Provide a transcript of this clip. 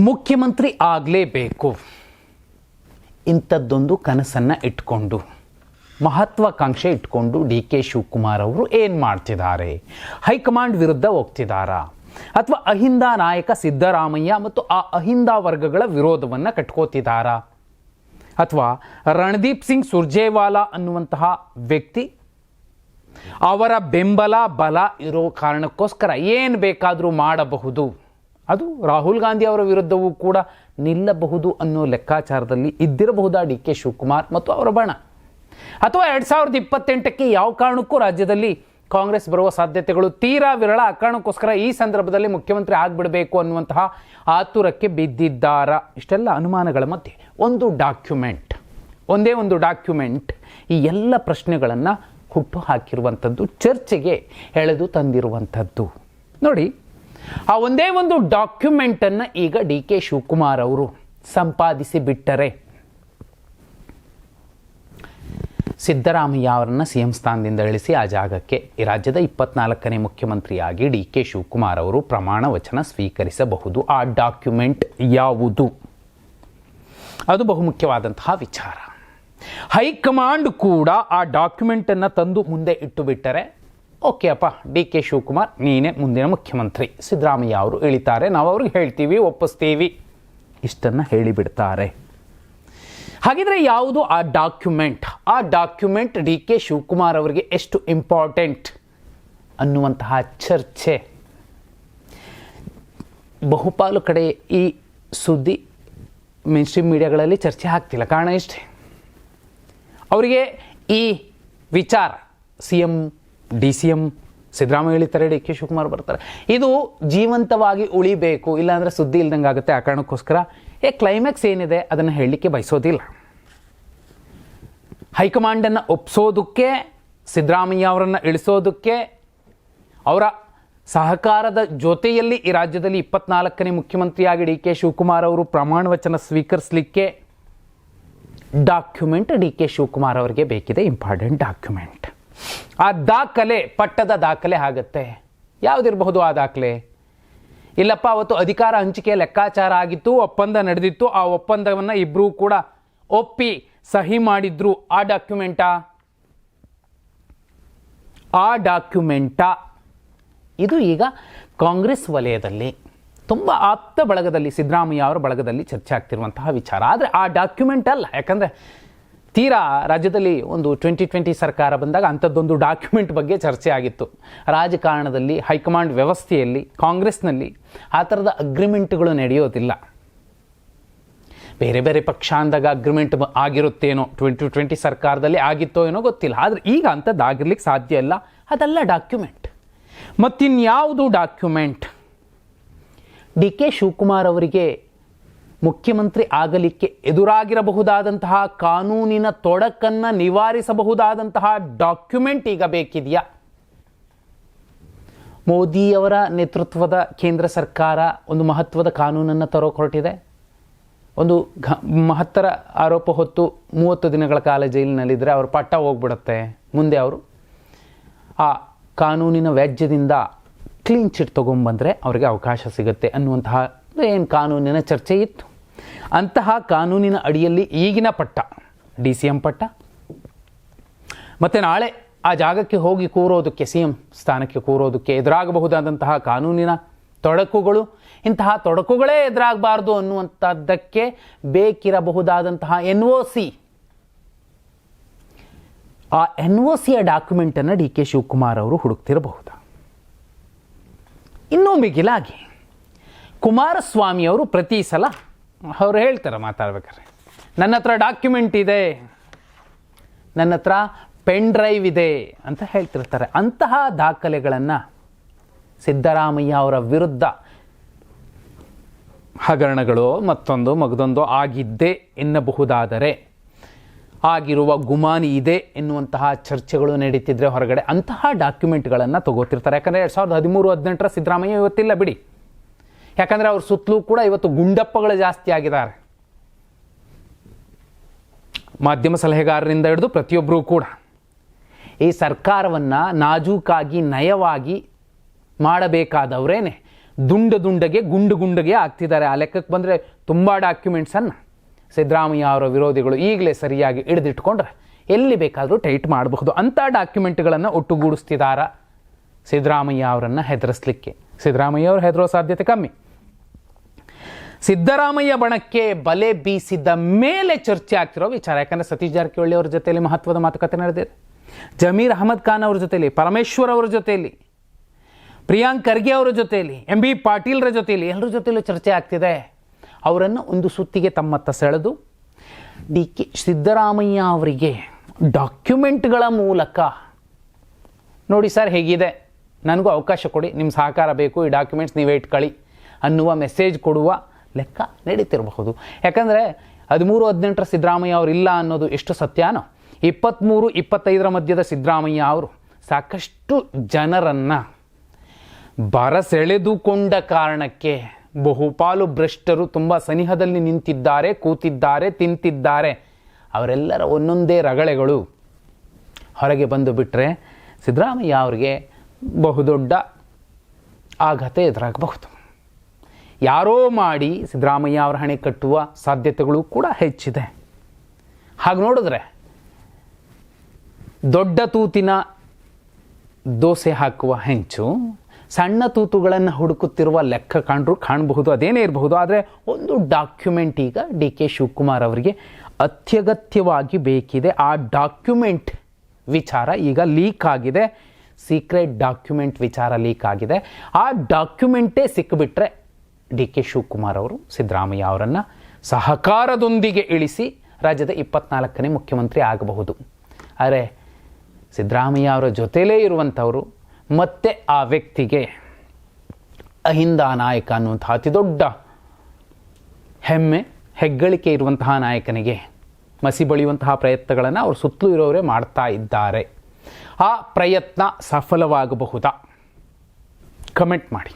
ಮುಖ್ಯಮಂತ್ರಿ ಆಗಲೇಬೇಕು ಇಂಥದ್ದೊಂದು ಕನಸನ್ನು ಇಟ್ಕೊಂಡು ಮಹತ್ವಾಕಾಂಕ್ಷೆ ಇಟ್ಕೊಂಡು ಡಿ ಕೆ ಶಿವಕುಮಾರ್ ಅವರು ಏನು ಮಾಡ್ತಿದ್ದಾರೆ? ಹೈಕಮಾಂಡ್ ವಿರುದ್ಧ ಹೋಗ್ತಿದ್ದಾರಾ ಅಥವಾ ಅಹಿಂದ ನಾಯಕ ಸಿದ್ದರಾಮಯ್ಯ ಮತ್ತು ಆ ಅಹಿಂದ ವರ್ಗಗಳ ವಿರೋಧವನ್ನು ಕಟ್ಕೋತಿದ್ದಾರಾ? ಅಥವಾ ರಣದೀಪ್ ಸಿಂಗ್ ಸುರ್ಜೇವಾಲಾ ಅನ್ನುವಂತಹ ವ್ಯಕ್ತಿ ಅವರ ಬೆಂಬಲ ಬಲ ಇರೋ ಕಾರಣಕ್ಕೋಸ್ಕರ ಏನು ಬೇಕಾದರೂ ಮಾಡಬಹುದು, ಅದು ರಾಹುಲ್ ಗಾಂಧಿ ಅವರ ವಿರುದ್ಧವೂ ಕೂಡ ನಿಲ್ಲಬಹುದು ಅನ್ನೋ ಲೆಕ್ಕಾಚಾರದಲ್ಲಿ ಇದ್ದಿರಬಹುದಾ ಡಿ ಕೆ ಶಿವಕುಮಾರ್ ಮತ್ತು ಅವರ ಬಣ? ಅಥವಾ 2028ಕ್ಕೆ ಯಾವ ಕಾರಣಕ್ಕೂ ರಾಜ್ಯದಲ್ಲಿ ಕಾಂಗ್ರೆಸ್ ಬರುವ ಸಾಧ್ಯತೆಗಳು ತೀರಾ ವಿರಳ, ಆ ಕಾರಣಕ್ಕೋಸ್ಕರ ಈ ಸಂದರ್ಭದಲ್ಲಿ ಮುಖ್ಯಮಂತ್ರಿ ಆಗಿಬಿಡಬೇಕು ಅನ್ನುವಂತಹ ಆತುರಕ್ಕೆ ಬಿದ್ದಿದ್ದಾರಾ? ಇಷ್ಟೆಲ್ಲ ಅನುಮಾನಗಳ ಮಧ್ಯೆ ಒಂದೇ ಒಂದು ಡಾಕ್ಯುಮೆಂಟ್ ಈ ಎಲ್ಲ ಪ್ರಶ್ನೆಗಳನ್ನು ಹುಟ್ಟು ಹಾಕಿರುವಂಥದ್ದು, ಚರ್ಚೆಗೆ ಎಳೆದು ತಂದಿರುವಂಥದ್ದು. ನೋಡಿ, ಆ ಒಂದೇ ಒಂದು ಡಾಕ್ಯುಮೆಂಟನ್ನು ಈಗ ಡಿ ಕೆ ಶಿವಕುಮಾರ್ ಅವರು ಸಂಪಾದಿಸಿ ಬಿಟ್ಟರೆ ಸಿದ್ದರಾಮಯ್ಯ ಅವರನ್ನು ಸಿ ಎಂ ಸ್ಥಾನದಿಂದ ಇಳಿಸಿ ಆ ಜಾಗಕ್ಕೆ ಈ ರಾಜ್ಯದ 24ನೇ ಮುಖ್ಯಮಂತ್ರಿಯಾಗಿ ಡಿ ಕೆ ಶಿವಕುಮಾರ್ ಅವರು ಪ್ರಮಾಣ ವಚನ ಸ್ವೀಕರಿಸಬಹುದು. ಆ ಡಾಕ್ಯುಮೆಂಟ್ ಯಾವುದು? ಅದು ಬಹುಮುಖ್ಯವಾದಂತಹ ವಿಚಾರ. ಹೈಕಮಾಂಡ್ ಕೂಡ ಆ ಡಾಕ್ಯುಮೆಂಟನ್ನು ತಂದು ಮುಂದೆ ಇಟ್ಟು ಬಿಟ್ಟರೆ ಓಕೆ ಅಪ್ಪ, ಡಿ ಕೆ ಶಿವಕುಮಾರ್ ನೀನೇ ಮುಂದಿನ ಮುಖ್ಯಮಂತ್ರಿ, ಸಿದ್ದರಾಮಯ್ಯ ಅವರು ಇಳಿತಾರೆ, ನಾವು ಅವ್ರಿಗೆ ಹೇಳ್ತೀವಿ, ಒಪ್ಪಿಸ್ತೀವಿ, ಇಷ್ಟನ್ನು ಹೇಳಿಬಿಡ್ತಾರೆ. ಹಾಗಿದ್ರೆ ಯಾವುದು ಆ ಡಾಕ್ಯುಮೆಂಟ್? ಆ ಡಾಕ್ಯುಮೆಂಟ್ ಡಿ ಕೆ ಶಿವಕುಮಾರ್ ಅವರಿಗೆ ಎಷ್ಟು ಇಂಪಾರ್ಟೆಂಟ್ ಅನ್ನುವಂತಹ ಚರ್ಚೆ ಬಹುಪಾಲು ಕಡೆ ಈ ಸುದ್ದಿ ಮೇನ್ ಸ್ಟ್ರೀಮ್ ಮೀಡಿಯಾಗಳಲ್ಲಿ ಚರ್ಚೆ ಆಗ್ತಿಲ್ಲ. ಕಾರಣ ಇಷ್ಟೇ, ಅವರಿಗೆ ಈ ವಿಚಾರ C M D C M Siddaramaiah ಇಳಿತಾರೆ, ಡಿ ಕೆ ಶಿವಕುಮಾರ್ ಬರ್ತಾರೆ, ಇದು ಜೀವಂತವಾಗಿ ಉಳಿಬೇಕು, ಇಲ್ಲಾಂದರೆ ಸುದ್ದಿ ಇಲ್ದಂಗೆ ಆಗುತ್ತೆ. ಆ ಕಾರಣಕ್ಕೋಸ್ಕರ ಕ್ಲೈಮ್ಯಾಕ್ಸ್ ಏನಿದೆ ಅದನ್ನು ಹೇಳಲಿಕ್ಕೆ ಬಯಸೋದಿಲ್ಲ. ಹೈಕಮಾಂಡನ್ನು ಒಪ್ಪಿಸೋದಕ್ಕೆ, ಸಿದ್ದರಾಮಯ್ಯ ಅವರನ್ನು ಇಳಿಸೋದಕ್ಕೆ, ಅವರ ಸಹಕಾರದ ಜೊತೆಯಲ್ಲಿ ಈ ರಾಜ್ಯದಲ್ಲಿ 24ನೇ ಮುಖ್ಯಮಂತ್ರಿಯಾಗಿ ಡಿ ಕೆ ಶಿವಕುಮಾರ್ ಅವರು ಪ್ರಮಾಣ ವಚನ ಸ್ವೀಕರಿಸಲಿಕ್ಕೆ ಡಾಕ್ಯುಮೆಂಟ್ ಡಿ ಕೆ ಶಿವಕುಮಾರ್ ಅವರಿಗೆ ಬೇಕಿದೆ, ಇಂಪಾರ್ಟೆಂಟ್ ಡಾಕ್ಯುಮೆಂಟ್. ಆ ದಾಖಲೆ ಪಟ್ಟದ ದಾಖಲೆ ಆಗುತ್ತೆ. ಯಾವುದಿರಬಹುದು ಆ ದಾಖಲೆ? ಇಲ್ಲಪ್ಪ, ಅವತ್ತು ಅಧಿಕಾರ ಹಂಚಿಕೆ ಲೆಕ್ಕಾಚಾರ ಆಗಿತ್ತು, ಒಪ್ಪಂದ ನಡೆದಿತ್ತು, ಆ ಒಪ್ಪಂದವನ್ನು ಇಬ್ಬರೂ ಕೂಡ ಒಪ್ಪಿ ಸಹಿ ಮಾಡಿದ್ರು. ಆ ಡಾಕ್ಯುಮೆಂಟಾ? ಇದು ಈಗ ಕಾಂಗ್ರೆಸ್ ವಲಯದಲ್ಲಿ ತುಂಬ ಆಪ್ತ ಬಳಗದಲ್ಲಿ, ಸಿದ್ದರಾಮಯ್ಯ ಅವರ ಬಳಗದಲ್ಲಿ ಚರ್ಚೆ ಆಗ್ತಿರುವಂತಹ ವಿಚಾರ. ಆದರೆ ಆ ಡಾಕ್ಯುಮೆಂಟ್ ಅಲ್ಲ, ಯಾಕಂದರೆ ತೀರಾ ರಾಜ್ಯದಲ್ಲಿ ಒಂದು 2020 ಸರ್ಕಾರ ಬಂದಾಗ ಅಂಥದ್ದೊಂದು ಡಾಕ್ಯುಮೆಂಟ್ ಬಗ್ಗೆ ಚರ್ಚೆ ಆಗಿತ್ತು. ರಾಜಕಾರಣದಲ್ಲಿ, ಹೈಕಮಾಂಡ್ ವ್ಯವಸ್ಥೆಯಲ್ಲಿ, ಕಾಂಗ್ರೆಸ್ನಲ್ಲಿ ಆ ಥರದ ಅಗ್ರಿಮೆಂಟ್ಗಳು ನಡೆಯೋದಿಲ್ಲ. ಬೇರೆ ಬೇರೆ ಪಕ್ಷ ಅಂದಾಗ ಅಗ್ರಿಮೆಂಟ್ ಆಗಿರುತ್ತೇನೋ, 2020 ಸರ್ಕಾರದಲ್ಲಿ ಆಗಿತ್ತೋ ಏನೋ ಗೊತ್ತಿಲ್ಲ. ಆದರೆ ಈಗ ಅಂಥದ್ದು ಆಗಿರ್ಲಿಕ್ಕೆ ಸಾಧ್ಯ ಇಲ್ಲ. ಅದೆಲ್ಲ ಡಾಕ್ಯುಮೆಂಟ್. ಮತ್ತಿನ್ಯಾವುದು ಡಾಕ್ಯುಮೆಂಟ್? ಡಿ ಕೆ ಶಿವಕುಮಾರ್ ಅವರಿಗೆ ಮುಖ್ಯಮಂತ್ರಿ ಆಗಲಿಕ್ಕೆ ಎದುರಾಗಿರಬಹುದಾದಂತಹ ಕಾನೂನಿನ ತೊಡಕನ್ನು ನಿವಾರಿಸಬಹುದಾದಂತಹ ಡಾಕ್ಯುಮೆಂಟ್ ಈಗ ಬೇಕಿದೆಯಾ? ಮೋದಿಯವರ ನೇತೃತ್ವದ ಕೇಂದ್ರ ಸರ್ಕಾರ ಒಂದು ಮಹತ್ವದ ಕಾನೂನನ್ನು ತರೋಕೆ ಹೊರಟಿದೆ. ಒಂದು ಮಹತ್ತರ ಆರೋಪ ಹೊತ್ತು 30 ದಿನಗಳ ಕಾಲ ಜೈಲಿನಲ್ಲಿದ್ದರೆ ಅವ್ರ ಪಟ್ಟ ಹೋಗ್ಬಿಡುತ್ತೆ. ಮುಂದೆ ಅವರು ಆ ಕಾನೂನಿನ ವ್ಯಾಜ್ಯದಿಂದ ಕ್ಲೀನ್ ಚಿಟ್ ತೊಗೊಂಬಂದರೆ ಅವರಿಗೆ ಅವಕಾಶ ಸಿಗುತ್ತೆ ಅನ್ನುವಂತಹ ಏನು ಕಾನೂನಿನ ಚರ್ಚೆ ಇತ್ತು. ಅಂತಹ ಕಾನೂನಿನ ಅಡಿಯಲ್ಲಿ ಈಗಿನ ಪಟ್ಟ, ಡಿ ಸಿ ಎಂ ಪಟ್ಟ, ಮತ್ತು ನಾಳೆ ಆ ಜಾಗಕ್ಕೆ ಹೋಗಿ ಕೂರೋದಕ್ಕೆ, ಸಿ ಎಂ ಸ್ಥಾನಕ್ಕೆ ಕೂರೋದಕ್ಕೆ ಎದುರಾಗಬಹುದಾದಂತಹ ಕಾನೂನಿನ ತೊಡಕುಗಳು, ಇಂತಹ ತೊಡಕುಗಳೇ ಎದುರಾಗಬಾರ್ದು ಅನ್ನುವಂಥದ್ದಕ್ಕೆ ಬೇಕಿರಬಹುದಾದಂತಹ NOC, ಆ NOCಯ ಡಾಕ್ಯುಮೆಂಟನ್ನು ಡಿ ಕೆ ಶಿವಕುಮಾರ್ ಅವರು ಹುಡುಕ್ತಿರಬಹುದು. ಇನ್ನೂ ಮಿಗಿಲಾಗಿ ಕುಮಾರಸ್ವಾಮಿ ಅವರು ಪ್ರತಿ ಸಲ ಅವರು ಹೇಳ್ತಾರೆ ಮಾತಾಡ್ಬೇಕಾದ್ರೆ, ನನ್ನ ಹತ್ರ ಡಾಕ್ಯುಮೆಂಟ್ ಇದೆ, ನನ್ನ ಹತ್ರ ಪೆನ್ ಡ್ರೈವ್ ಇದೆ ಅಂತ ಹೇಳ್ತಿರ್ತಾರೆ. ಅಂತಹ ದಾಖಲೆಗಳನ್ನು ಸಿದ್ದರಾಮಯ್ಯ ಅವರ ವಿರುದ್ಧ ಹಗರಣಗಳು ಮತ್ತೊಂದು ಮಗದೊಂದು ಆಗಿದ್ದೇ ಎನ್ನಬಹುದಾದರೆ, ಆಗಿರುವ ಗುಮಾನಿ ಇದೆ ಎನ್ನುವಂತಹ ಚರ್ಚೆಗಳು ನಡೀತಿದ್ರೆ ಹೊರಗಡೆ ಅಂತಹ ಡಾಕ್ಯುಮೆಂಟ್ಗಳನ್ನು ತಗೋತಿರ್ತಾರೆ. ಯಾಕಂದರೆ 2013-18 ಸಿದ್ದರಾಮಯ್ಯ ಇವತ್ತಿಲ್ಲ ಬಿಡಿ. ಯಾಕಂದರೆ ಅವ್ರ ಸುತ್ತಲೂ ಕೂಡ ಇವತ್ತು ಗುಂಡಪ್ಪಗಳು ಜಾಸ್ತಿ ಆಗಿದ್ದಾರೆ. ಮಾಧ್ಯಮ ಸಲಹೆಗಾರರಿಂದ ಹಿಡಿದು ಪ್ರತಿಯೊಬ್ಬರೂ ಕೂಡ ಈ ಸರ್ಕಾರವನ್ನು ನಾಜೂಕಾಗಿ ನಯವಾಗಿ ಮಾಡಬೇಕಾದವರೇನೆ ದುಂಡಗೆ ಗುಂಡಿಗೆ ಆಗ್ತಿದ್ದಾರೆ. ಆ ಲೆಕ್ಕಕ್ಕೆ ಬಂದರೆ ತುಂಬ ಡಾಕ್ಯುಮೆಂಟ್ಸನ್ನು ಸಿದ್ದರಾಮಯ್ಯ ಅವರ ವಿರೋಧಿಗಳು ಈಗಲೇ ಸರಿಯಾಗಿ ಹಿಡಿದಿಟ್ಕೊಂಡ್ರೆ ಎಲ್ಲಿ ಬೇಕಾದರೂ ಟೈಟ್ ಮಾಡಬಹುದು. ಅಂಥ ಡಾಕ್ಯುಮೆಂಟ್ಗಳನ್ನು ಒಟ್ಟುಗೂಡಿಸ್ತಿದ್ದಾರ ಸಿದ್ದರಾಮಯ್ಯ ಅವರನ್ನು ಹೆದರಿಸಲಿಕ್ಕೆ. ಸಿದ್ದರಾಮಯ್ಯ ಅವರು ಹೆದರೋ ಸಾಧ್ಯತೆ ಕಮ್ಮಿ. ಸಿದ್ದರಾಮಯ್ಯ ಬಣಕ್ಕೆ ಬಲೆ ಬೀಸಿದ ಮೇಲೆ ಚರ್ಚೆ ಆಗ್ತಿರೋ ವಿಚಾರ. ಯಾಕಂದರೆ ಸತೀಶ್ ಜಾರಕಿಹೊಳಿ ಅವರ ಜೊತೆಯಲ್ಲಿ ಮಹತ್ವದ ಮಾತುಕತೆ ನಡೆದಿದೆ. ಜಮೀರ್ ಅಹಮದ್ ಖಾನ್ ಅವರ ಜೊತೆಯಲ್ಲಿ, ಪರಮೇಶ್ವರ್ ಅವರ ಜೊತೆಯಲ್ಲಿ, ಪ್ರಿಯಾಂಕ್ ಖರ್ಗೆ ಅವರ ಜೊತೆಯಲ್ಲಿ, MB ಪಾಟೀಲ್ರ ಜೊತೆಯಲ್ಲಿ, ಎಲ್ಲರ ಜೊತೆಯಲ್ಲೂ ಚರ್ಚೆ ಆಗ್ತಿದೆ. ಅವರನ್ನು ಒಂದು ಸುತ್ತಿಗೆ ತಮ್ಮತ್ತ ಸೆಳೆದು ಸಿದ್ದರಾಮಯ್ಯ ಅವರಿಗೆ ಡಾಕ್ಯುಮೆಂಟ್ಗಳ ಮೂಲಕ ನೋಡಿ ಸರ್ ಹೇಗಿದೆ, ನನಗೂ ಅವಕಾಶ ಕೊಡಿ, ನಿಮ್ಮ ಸಹಕಾರ ಬೇಕು, ಈ ಡಾಕ್ಯುಮೆಂಟ್ಸ್ ನೀವೇ ಇಟ್ಕೊಳ್ಳಿ ಅನ್ನುವ ಮೆಸೇಜ್ ಕೊಡುವ ಲೆಕ್ಕ ನಡೀತಿರಬಹುದು. ಯಾಕಂದರೆ 13-18 ಸಿದ್ದರಾಮಯ್ಯ ಅವರು ಇಲ್ಲ ಅನ್ನೋದು ಎಷ್ಟು ಸತ್ಯನೋ, 23-25 ಮಧ್ಯದ ಸಿದ್ದರಾಮಯ್ಯ ಅವರು ಸಾಕಷ್ಟು ಜನರನ್ನು ಬರಸೆಳೆದುಕೊಂಡ ಕಾರಣಕ್ಕೆ ಬಹುಪಾಲು ಭ್ರಷ್ಟರು ತುಂಬ ಸನಿಹದಲ್ಲಿ ನಿಂತಿದ್ದಾರೆ, ಕೂತಿದ್ದಾರೆ, ತಿಂತಿದ್ದಾರೆ. ಅವರೆಲ್ಲರ ಒಂದೊಂದೇ ರಗಳೆಗಳು ಹೊರಗೆ ಬಂದು ಬಿಟ್ಟರೆ ಸಿದ್ದರಾಮಯ್ಯ ಅವರಿಗೆ ಬಹುದೊಡ್ಡ ಆಘಾತ ಎದುರಾಗಬಹುದು. ಯಾರೋ ಮಾಡಿ ಸಿದ್ದರಾಮಯ್ಯ ಅವರ ಹಣೆ ಕಟ್ಟುವ ಸಾಧ್ಯತೆಗಳು ಕೂಡ ಹೆಚ್ಚಿದೆ. ಹಾಗೆ ನೋಡಿದ್ರೆ ದೊಡ್ಡ ತೂತಿನ ದೋಸೆ ಹಾಕುವ ಹೆಂಚು ಸಣ್ಣ ತೂತುಗಳನ್ನು ಹುಡುಕುತ್ತಿರುವ ಲೆಕ್ಕ ಕಾಣಬಹುದು, ಅದೇನೇ ಇರಬಹುದು. ಆದರೆ ಒಂದು ಡಾಕ್ಯುಮೆಂಟ್ ಈಗ DK ಶಿವಕುಮಾರ್ ಅವರಿಗೆ ಅತ್ಯಗತ್ಯವಾಗಿ ಬೇಕಿದೆ. ಆ ಡಾಕ್ಯುಮೆಂಟ್ ವಿಚಾರ ಈಗ ಲೀಕ್ ಆಗಿದೆ. ಸೀಕ್ರೆಟ್ ಡಾಕ್ಯುಮೆಂಟ್ ವಿಚಾರ ಲೀಕ್ ಆಗಿದೆ. ಆ ಡಾಕ್ಯುಮೆಂಟೇ ಸಿಕ್ಕಿಬಿಟ್ರೆ DK ಶಿವಕುಮಾರ್ ಅವರು ಸಿದ್ದರಾಮಯ್ಯ ಅವರನ್ನು ಸಹಕಾರದೊಂದಿಗೆ ಇಳಿಸಿ ರಾಜ್ಯದ 24ನೇ ಮುಖ್ಯಮಂತ್ರಿ ಆಗಬಹುದು. ಆದರೆ ಸಿದ್ದರಾಮಯ್ಯ ಅವರ ಜೊತೆಲೇ ಇರುವಂಥವರು ಮತ್ತೆ ಆ ವ್ಯಕ್ತಿಗೆ ಅಹಿಂದ ನಾಯಕ ಅನ್ನುವಂತಹ ಅತಿ ದೊಡ್ಡ ಹೆಗ್ಗಳಿಕೆ ಇರುವಂತಹ ನಾಯಕನಿಗೆ ಮಸಿ ಬಳಿಯುವಂತಹ ಪ್ರಯತ್ನಗಳನ್ನು ಅವರು ಸುತ್ತಲೂ ಇರೋರೇ ಮಾಡ್ತಾ ಇದ್ದಾರೆ. ಆ ಪ್ರಯತ್ನ ಸಫಲವಾಗಬಹುದಾ? ಕಮೆಂಟ್ ಮಾಡಿ.